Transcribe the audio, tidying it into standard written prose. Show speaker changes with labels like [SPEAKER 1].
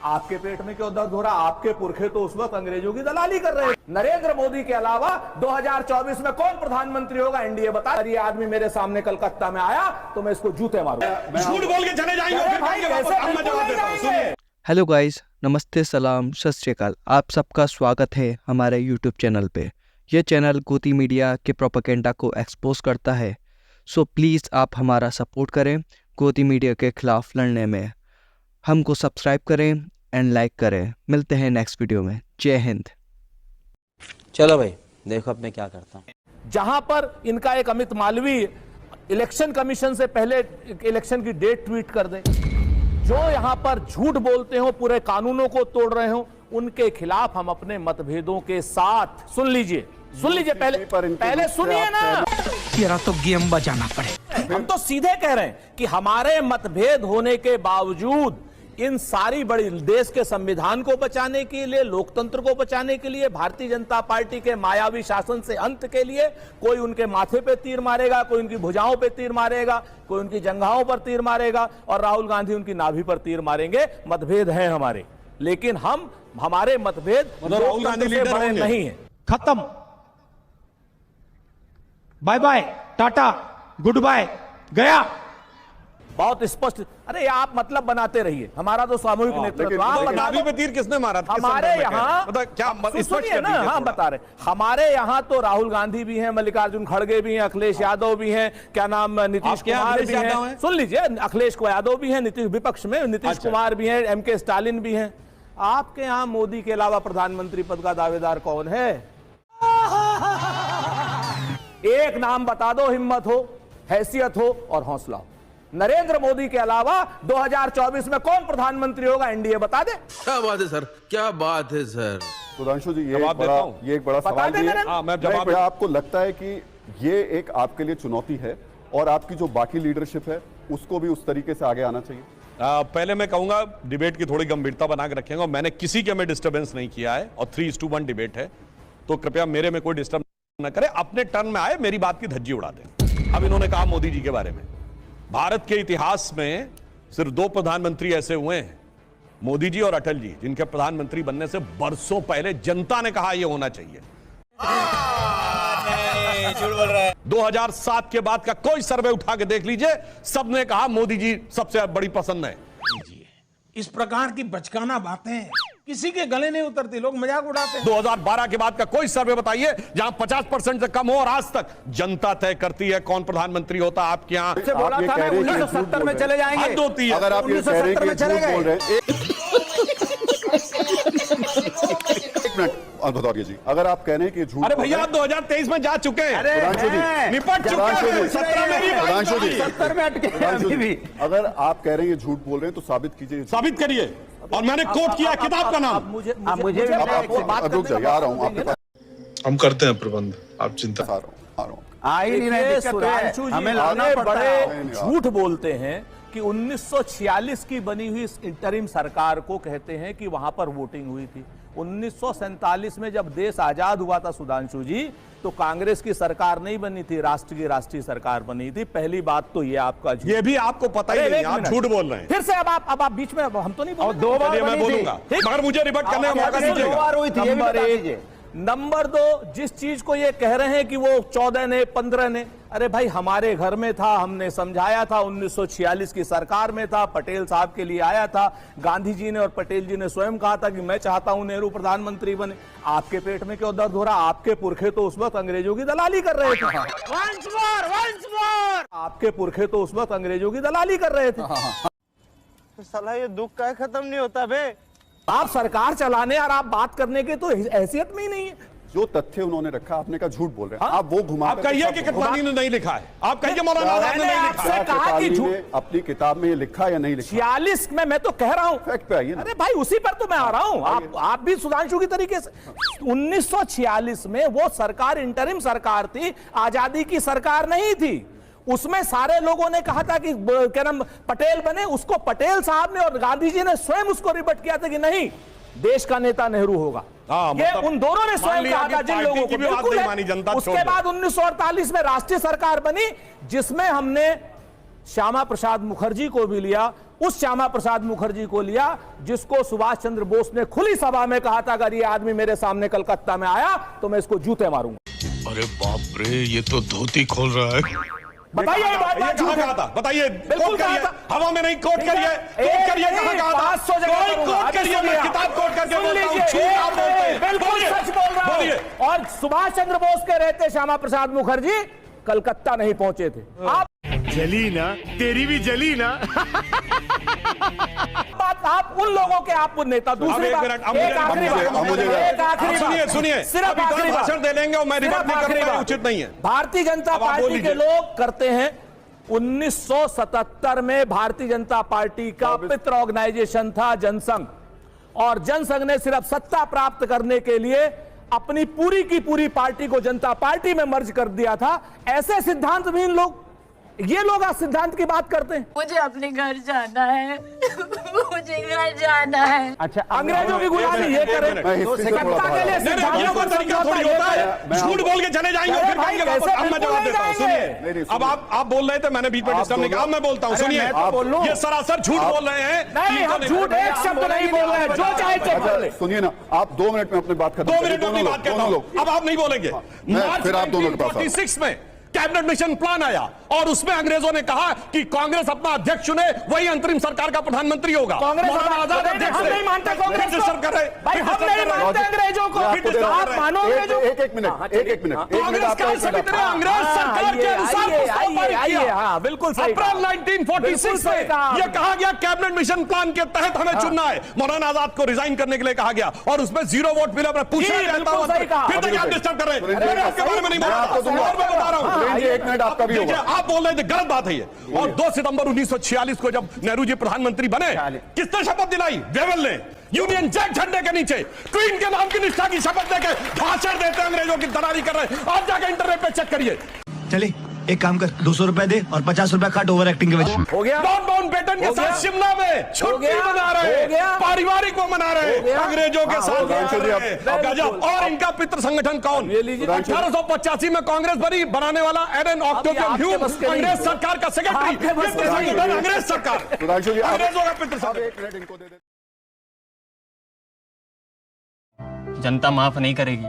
[SPEAKER 1] आपके पेट में क्यों दर्द हो रहा? आपके पुरखे तो उस वक्त अंग्रेजों की दलाली कर रहे हैं। नरेंद्र मोदी के अलावा 2024 में कौन प्रधानमंत्री होगा एनडीए बता। ये आदमी मेरे सामने कलकत्ता में आया तो मैं इसको जूते मारूंगा।
[SPEAKER 2] झूठ बोल के चले जाएंगे।
[SPEAKER 3] हेलो गाइस, नमस्ते, सलाम, सत श्री अकाल। आप सबका स्वागत है हमारे यूट्यूब चैनल पे। यह चैनल गोदी मीडिया के प्रोपेगेंडा को एक्सपोज करता है, सो प्लीज़ आप हमारा सपोर्ट करें गोदी मीडिया के खिलाफ लड़ने में। हमको सब्सक्राइब करें एंड लाइक करें। मिलते हैं नेक्स्ट वीडियो में। जय हिंद।
[SPEAKER 4] चलो भाई, देखो अब मैं क्या करता हूँ।
[SPEAKER 1] जहां पर इनका एक अमित मालवीय इलेक्शन कमीशन से पहले इलेक्शन की डेट ट्वीट कर दे, जो यहां पर झूठ बोलते हो, पूरे कानूनों को तोड़ रहे हो, उनके खिलाफ हम अपने मतभेदों के साथ सुन लीजिए पहले सुनिए ना।
[SPEAKER 2] तेरा तो गेम बजाना पड़े।
[SPEAKER 1] हम तो सीधे कह रहे हैं कि हमारे मतभेद होने के बावजूद इन सारी बड़ी देश के संविधान को बचाने के लिए, लोकतंत्र को बचाने के लिए, भारतीय जनता पार्टी के मायावी शासन से अंत के लिए कोई उनके माथे पे तीर मारेगा, कोई उनकी भुजाओं पे तीर मारेगा, कोई उनकी जंघाओं पर तीर मारेगा और राहुल गांधी उनकी नाभि पर तीर मारेंगे। मतभेद हैं हमारे, लेकिन हमारे मतभेद
[SPEAKER 2] राहुल गांधी लीडर
[SPEAKER 1] बड़े नहीं है।
[SPEAKER 2] खत्म, bye bye, tata, good bye, गया।
[SPEAKER 1] बहुत स्पष्ट। अरे आप मतलब बनाते रहिए, हमारा तो सामूहिक नेतृत्व।
[SPEAKER 2] नाभि पे तीर किसने मारा था?
[SPEAKER 1] हमारे यहाँ
[SPEAKER 2] क्या
[SPEAKER 1] सुनिए ना, हाँ बता रहे, हमारे यहाँ तो राहुल गांधी भी हैं, मल्लिकार्जुन खड़गे भी हैं, अखिलेश यादव भी हैं, क्या नाम, नीतीश कुमार भी हैं। सुन लीजिए, अखिलेश यादव भी हैं, नीतीश विपक्ष में नीतीश कुमार भी हैं, एमके स्टालिन भी हैं। आपके यहाँ मोदी के अलावा प्रधानमंत्री पद का दावेदार कौन है? एक नाम बता दो, हिम्मत हो, हैसियत हो और हौसला हो। नरेंद्र मोदी के अलावा 2024 में कौन प्रधानमंत्री होगा एनडीए बता दे।
[SPEAKER 5] क्या बात है सर, क्या बात है सर।
[SPEAKER 6] सुधांशु जी, ये एक बड़ा सवाल है। आपको लगता है कि ये एक आपके लिए चुनौती है और आपकी जो बाकी लीडरशिप है उसको भी उस तरीके से आगे आना चाहिए?
[SPEAKER 2] पहले मैं कहूंगा डिबेट की थोड़ी गंभीरता बना के रखेंगे। मैंने किसी के में डिस्टर्बेंस नहीं किया है और 3:1 डिबेट है, तो कृपया मेरे में कोई डिस्टर्ब न करे। अपने टर्न में आए, मेरी बात की धज्जी उड़ा दें। अब इन्होंने कहा मोदी जी के बारे में, भारत के इतिहास में सिर्फ 2 प्रधानमंत्री ऐसे हुए हैं, मोदी जी और अटल जी, जिनके प्रधानमंत्री बनने से बरसों पहले जनता ने कहा यह होना चाहिए। 2007 के बाद का कोई सर्वे उठा के देख लीजिए, सबने कहा मोदी जी सबसे बड़ी पसंद है।
[SPEAKER 7] इस प्रकार की बचकाना बातें किसी के गले नहीं उतरती, लोग मजाक उड़ाते हैं।
[SPEAKER 2] 2012 के बाद का कोई सर्वे बताइए जहां 50% से कम हो और आज तक जनता तय करती है कौन प्रधानमंत्री होता। आपके यहाँ
[SPEAKER 1] बोला था ना 1970 में चले जाएंगे।
[SPEAKER 2] हद होती है।
[SPEAKER 6] अगर आप ये कह रहे हैं कि झूठ बोल रहे हैं, एक मिनट बताइए जी, अगर आप कह रहे हैं कि झूठ,
[SPEAKER 2] अरे भैया 2023 में जा चुके हैं, निपट चुके हैं, 17 में भी,
[SPEAKER 1] 70 में अटके भी।
[SPEAKER 6] अगर आप कह रहे हैं ये झूठ बोल रहे हैं तो साबित कीजिए,
[SPEAKER 2] साबित करिए। और मैंने कोट किया किताब का नाम।
[SPEAKER 1] मुझे
[SPEAKER 6] रुक जाइए, आ रहा हूं आपके पास।
[SPEAKER 8] हम करते हैं प्रबंध, आप चिंता।
[SPEAKER 6] आ रहा हूं।
[SPEAKER 1] सुधांशु जी हमें बड़े झूठ बोलते हैं कि 1946 की बनी हुई इंटरिम सरकार को कहते हैं कि वहां पर वोटिंग हुई थी। 1947 में जब देश आजाद हुआ था सुधांशु जी, तो कांग्रेस की सरकार नहीं बनी थी, राष्ट्र की राष्ट्रीय सरकार बनी थी। पहली बात तो ये आपका झूठ,
[SPEAKER 2] ये भी आपको पता ही नहीं, आप झूठ बोल रहे हैं।
[SPEAKER 1] फिर से अब आप बीच में, हम तो नहीं बोल रहे।
[SPEAKER 2] 2 बार मैं बोलूंगा, मगर मुझे रिबट करने का मौका दीजिएगा।
[SPEAKER 1] नंबर 2, जिस चीज को ये कह रहे हैं कि वो 14 ने 15 ने, अरे भाई हमारे घर में था, हमने समझाया था, 1946 की सरकार में था, पटेल साहब के लिए आया था, गांधी जी ने और पटेल जी ने स्वयं कहा था कि मैं चाहता हूं नेहरू प्रधानमंत्री बने। आपके पेट में क्यों दर्द हो रहा? आपके पुरखे तो उस वक्त अंग्रेजों की दलाली कर रहे थे। Once more! आपके पुरखे तो उस वक्त अंग्रेजों की दलाली कर रहे थे।
[SPEAKER 9] साला ये दुख का खत्म नहीं होता बे।
[SPEAKER 1] आप सरकार चलाने और आप बात करने के तो हैसियत में ही नहीं है।
[SPEAKER 6] जो तथ्य उन्होंने रखा, आपने कहा झूठ बोल रहे हैं। आप वो घुमा,
[SPEAKER 2] आप कहिए कि कितवानी ने नहीं लिखा है, आप कहिए मौलाना आजाद ने नहीं लिखा है।
[SPEAKER 1] कहा कि झूठ
[SPEAKER 6] अपनी किताब में ये लिखा या नहीं लिखा?
[SPEAKER 1] 46 में मैं तो कह रहा हूं,
[SPEAKER 6] फैक्ट पे आइए ना।
[SPEAKER 1] अरे भाई उसी पर तो मैं आ रहा हूं। आप भी सुधांशु की तरीके से, 1946 में वो सरकार इंटरिम सरकार थी, आजादी की सरकार नहीं थी। उसमें सारे लोगों ने कहा था कि क्या नाम, पटेल बने, उसको पटेल साहब ने और गांधी जी ने स्वयं उसको रिबट किया था कि नहीं, देश का नेता नेहरू होगा। ये उन दोनों ने स्वयं कहा था, जिन लोगों को बिल्कुल है। उसके बाद 1948 में राष्ट्रीय सरकार बनी, जिसमें हमने श्यामा प्रसाद मुखर्जी को भी लिया उस श्यामा प्रसाद मुखर्जी को लिया जिसको सुभाष चंद्र बोस ने खुली सभा में कहा था अगर ये आदमी मेरे सामने कलकत्ता में आया तो मैं इसको जूते मारूंगा।
[SPEAKER 8] अरे बाप रे, ये तो धोती खोल रहा है।
[SPEAKER 1] बताइए ये बात
[SPEAKER 2] कहाँ कहा था? बताइए,
[SPEAKER 1] बिल्कुल
[SPEAKER 2] कोट करिए,
[SPEAKER 1] कहा था।
[SPEAKER 2] हवा में नहीं, कोट करिए, कोट करिए, कहाँ कहा था?
[SPEAKER 1] 500 जगह
[SPEAKER 2] कोई
[SPEAKER 1] करूंगा।
[SPEAKER 2] कोट करिए, मैं किताब कोट करके बोलता हूँ, झूठ आप बोलते हैं।
[SPEAKER 1] बिल्कुल
[SPEAKER 2] बोलिए,
[SPEAKER 1] सच बोल रहा
[SPEAKER 2] बोलिए।
[SPEAKER 1] हूं। और सुभाष चंद्र बोस के रहते श्यामा प्रसाद मुखर्जी कलकत्ता नहीं पहुंचे थे। आप
[SPEAKER 9] जली ना, तेरी भी जली ना।
[SPEAKER 1] बात आप उन लोगों के आप नेता। दूसरी
[SPEAKER 2] एक
[SPEAKER 1] बात,
[SPEAKER 2] मिनट,
[SPEAKER 1] एक आखिरी बात,
[SPEAKER 2] सुनिए सुनिए,
[SPEAKER 1] सिर्फ
[SPEAKER 2] अभी 10
[SPEAKER 1] आखिरी बात।
[SPEAKER 2] भाषण दे लेंगे और मैं रिबट नहीं करूंगा, उचित नहीं है।
[SPEAKER 1] भारतीय जनता
[SPEAKER 2] अब आप बोल
[SPEAKER 1] पार्टी के
[SPEAKER 2] लीजिए।
[SPEAKER 1] लोग करते हैं 1977 में भारतीय जनता पार्टी का पितृ ऑर्गेनाइजेशन था जनसंघ, और जनसंघ ने सिर्फ सत्ता प्राप्त करने के लिए अपनी पूरी की पूरी पार्टी को जनता पार्टी में मर्ज कर दिया था। ऐसे सिद्धांत भी ये लोग आज सिद्धांत की बात करते हैं।
[SPEAKER 10] मुझे अपने घर जाना है। मुझे घर जाना है।
[SPEAKER 1] अच्छा, अंग्रेजों की गुलामी ये करें सत्ता के लिए
[SPEAKER 2] ये कोई तरीका थोड़ी होता है, झूठ बोल के चले जाएंगे और फिर कहेंगे वापस। अब मैं जवाब देता हूं, सुनिए। अब आप बोल रहे थे, मैंने बीच में डिस्टर्ब नहीं किया, अब मैं बोलता हूं, सुनिए। ये सरासर झूठ बोल रहे हैं।
[SPEAKER 1] नहीं, हम झूठ एक शब्द नहीं बोल रहे हैं, जो चाहे चेक कर ले।
[SPEAKER 6] सुनिए ना, आप 2 मिनट में अपनी बात खत्म
[SPEAKER 2] 2 मिनट में अपनी बात करता हूं, अब आप नहीं बोलेंगे। मार्च
[SPEAKER 6] फिर आप दोनों के पास
[SPEAKER 2] 1946 में कैबिनेट मिशन प्लान आया और उसमें अंग्रेजों ने कहा कि कांग्रेस अपना अध्यक्ष चुने, वही अंतरिम सरकार का प्रधानमंत्री होगा।
[SPEAKER 1] मौलाना आजाद अध्यक्ष हम नहीं मानते कांग्रेस को। भाई हम नहीं मानते अंग्रेजों को। आप मानो अंग्रेजों को।
[SPEAKER 6] एक मिनट, एक मिनट।
[SPEAKER 2] कांग्रेस का समिति ने अंग्रेज सरकार के अनुसार प्रस्ताव पारित किया।
[SPEAKER 1] हाँ, बिल्कुल सही।
[SPEAKER 2] अप्रैल 1946 में यह कहा गया कैबिनेट मिशन प्लान के तहत हमें चुनना है। मौलाना आजाद को रिजाइन करने के लिए कहा गया और उसमें 0 वोट मिला। मैं पूछना चाहता हूं, फिर तक आप डिस्टर्ब कर रहे हैं, आपके बारे में नहीं बोल रहा, मैं बता रहा हूं।
[SPEAKER 6] एक मिनट आपका भी होगा।
[SPEAKER 2] आप बोल रहे थे, गलत बात है ये। और 2 सितंबर 1946 को जब नेहरू जी प्रधानमंत्री बने, किसने शपथ दिलाई? वेवेल ने। यूनियन जैक झंडे के नीचे क्वीन के नाम की निष्ठा की शपथ देकर भाषण देते अंग्रेजों की दलाली कर रहे हैं। आप जाकर इंटरनेट पे चेक करिए।
[SPEAKER 9] चले एक काम कर, 200 रुपए दे और 50 रुपए काट ओवर एक्टिंग के वजह।
[SPEAKER 1] हो गया।
[SPEAKER 2] डॉन माउंटबेटन के साथ शिमला में छुट्टी मना रहे हैं, पारिवारिक को मना रहे हैं, अंग्रेजों के साथ गजब। और इनका पितृ संगठन कौन? 1885 में कांग्रेस बनाने वाला एडन ऑक्टेवियन ह्यूम, अंग्रेज सरकार का सेक्रेटरी। पितृ संगठन अंग्रेज सरकार, अंग्रेजों का पितृ संगठन।
[SPEAKER 11] जनता माफ नहीं करेगी।